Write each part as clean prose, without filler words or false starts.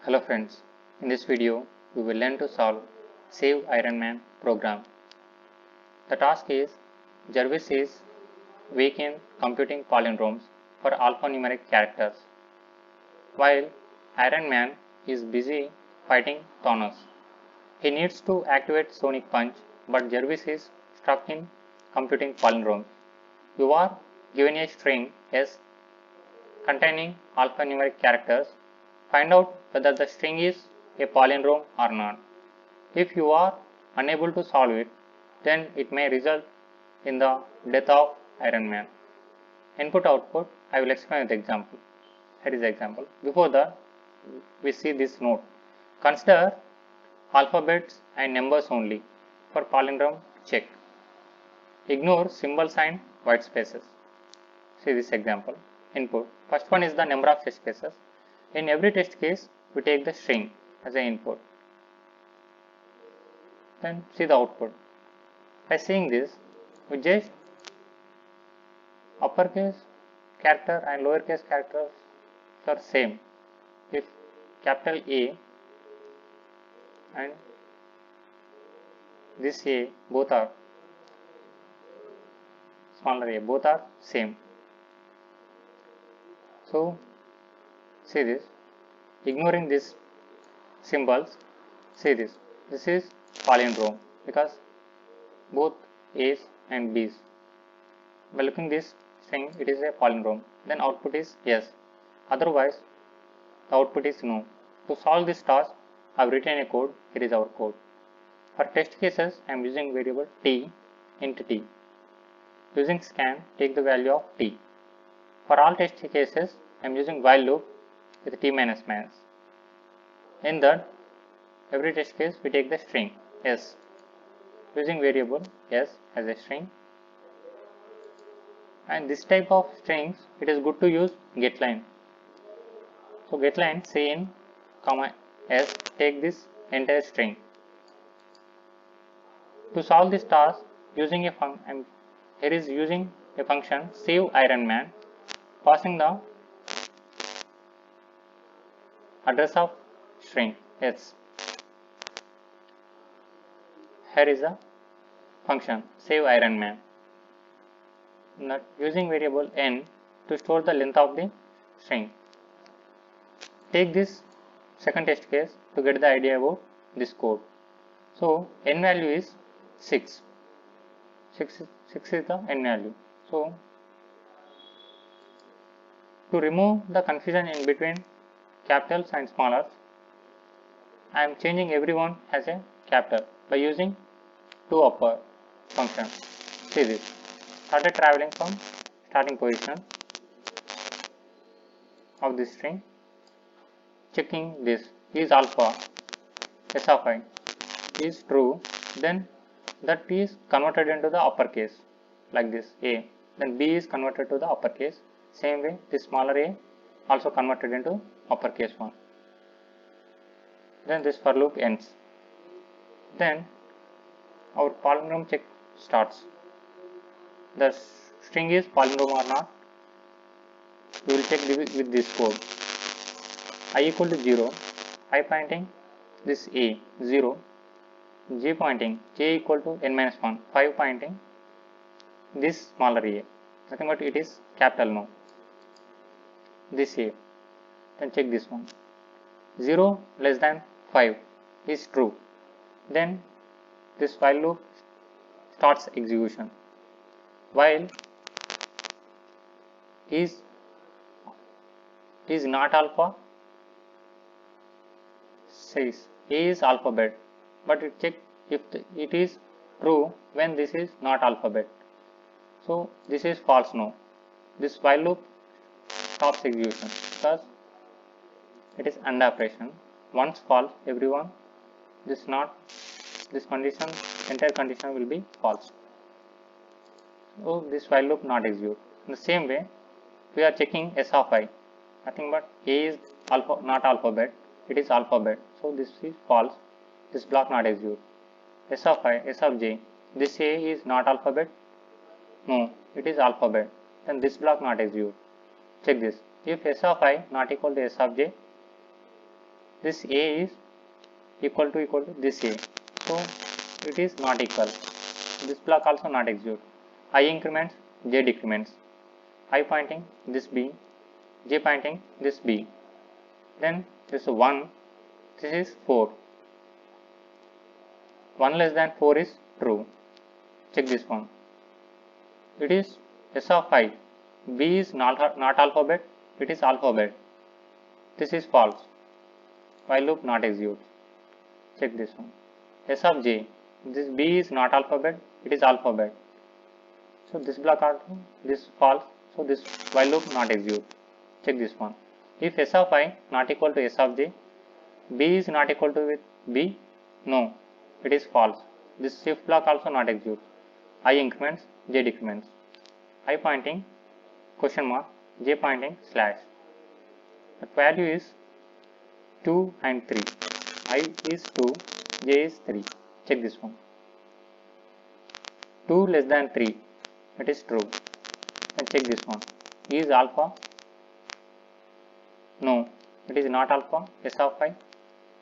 Hello friends, in this video we will learn to solve Save Iron Man program. The task is Jarvis is weak in computing palindromes for alphanumeric characters, while Iron Man is busy fighting Thanos. He needs to activate Sonic Punch, but Jarvis is stuck in computing palindromes. You are given a string S containing alphanumeric characters. Find out whether the string is a palindrome or not. If you are unable to solve it, then it may result in the death of Iron Man. Input output, I will explain with example. Here is the example. Before that, we see this note. Consider alphabets and numbers only for palindrome check. Ignore symbol sign white spaces. See this example. Input. First one is the number of test cases. In every test case, we take the string as an input. Then see the output. By seeing this, we just uppercase character and lowercase characters are same. If capital A and this A both are smaller a, both are same. So see this, ignoring these symbols, see this. This is palindrome because both A's and B's. By looking this string, it is a palindrome. Then output is yes. Otherwise, the output is no. To solve this task, I have written a code. Here is our code. For test cases, I am using variable t int t. Using scan, take the value of t. For all test cases, I am using while loop with t minus minus. In that, every test case we take the string s. Using variable s as a string. And this type of strings, it is good to use getLine. So getLine say in comma s, take this entire string. To solve this task, using a function, here is using a function save Iron Man, passing the address of string s. Here is a function save Iron Man. Not using variable n to store the length of the string. Take this second test case to get the idea about this code. So n value is 6. 6 is the n value. So to remove the confusion in between capitals and smallers, I am changing everyone as a capital by using to upper function. See this. Started traveling from starting position of this string, checking this is alpha s of I is true, then that is converted into the uppercase like this a, then b is converted to the uppercase, same way this smaller a also converted into uppercase 1. Then this for loop ends. Then our palindrome check starts. The string is palindrome or not, we will check with this code. I equal to 0, I pointing this a 0, j pointing j equal to n minus 1, 5 pointing this smaller a, nothing but it is capital no, this a. Then check this one, 0 less than 5 is true, then this while loop starts execution. While is not alpha, says a is alphabet, but it check if it is true when this is not alphabet. So this is false no. This while loop stops execution because it is AND operation. Once false, everyone this not this condition, entire condition will be false. So this while loop not execute. In the same way, we are checking s of I. Nothing but a is alpha not alphabet, it is alphabet. So this is false. This block not execute. S of I, S of j. This a is not alphabet. No, it is alphabet. Then this block not execute. Check this. If s of I not equal to s of j, this A is equal to this A, so it is not equal. This block also not execute. I increments, J decrements. I pointing this B, J pointing this B. Then this is 1, this is 4. 1 less than 4 is true. Check this one. It is S of I. B is not alphabet, it is alphabet. This is false. While loop not execute. Check this one. S of J. This B is not alphabet, it is alphabet. So this block also, this false. So this while loop not execute. Check this one. If S of I not equal to S of J, B is not equal to with B, no, it is false. This shift block also not execute. I increments, J decrements. I pointing question mark, J pointing slash. The value is 2 and 3. I is 2, J is 3. Check this one. 2 less than 3, it is true. And check this one. Is alpha? No, it is not alpha. S of I.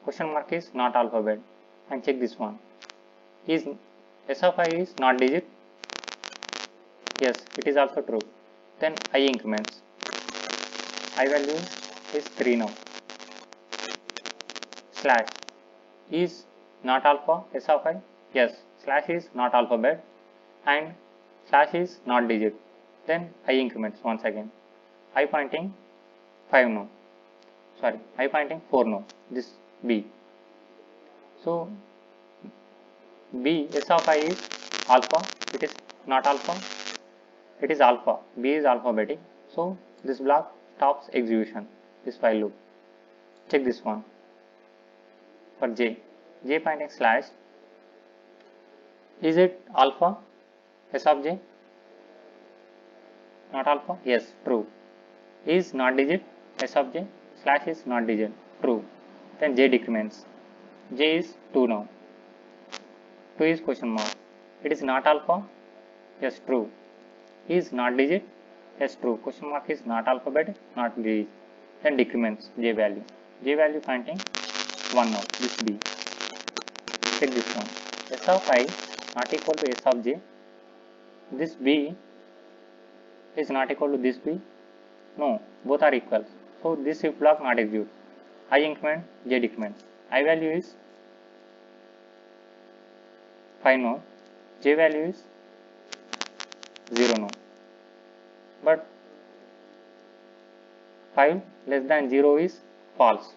Question mark is not alphabet. And check this one. Is S of I is not digit? Yes, it is also true. Then I increments. I value is 3 now. Slash. Is not alpha? S of I? Yes, slash is not alphabet and slash is not digit. Then I increments once again. I pointing 5 now. Sorry, I pointing 4 now. This B. So B, S of I is alpha. It is not alpha. It is alpha. B is alphabetic. So this block stops execution. This while loop. Check this one. For J. J pointing slash. Is it alpha? S of J? Not alpha? Yes, true. Is not digit? S of J? Slash is not digit. True. Then J decrements. J is 2 now. 2 is question mark. It is not alpha? Yes, true. Is not digit? Yes, true. Question mark is not alphabet, not digit. Then decrements J value. J value pointing 1 now. This B. Check this one. S of I not equal to S of J. This B is not equal to this B. No, both are equal. So this shift block not execute. I increment, J decrement. I value is 5 now. J value is 0 now. But 5 less than 0 is false.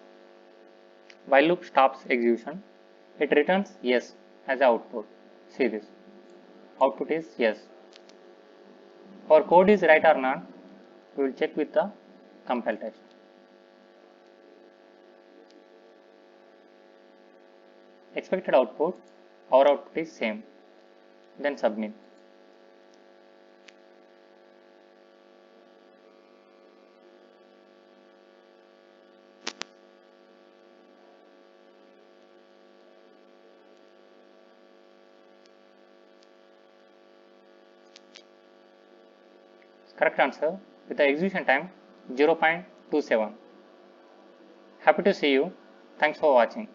While loop stops execution. It returns yes as output. See this. Output is yes. Our code is right or not, we will check with the compile test. Expected output, our output is same. Then submit. Correct answer with the execution time 0.27. Happy to see you. Thanks for watching.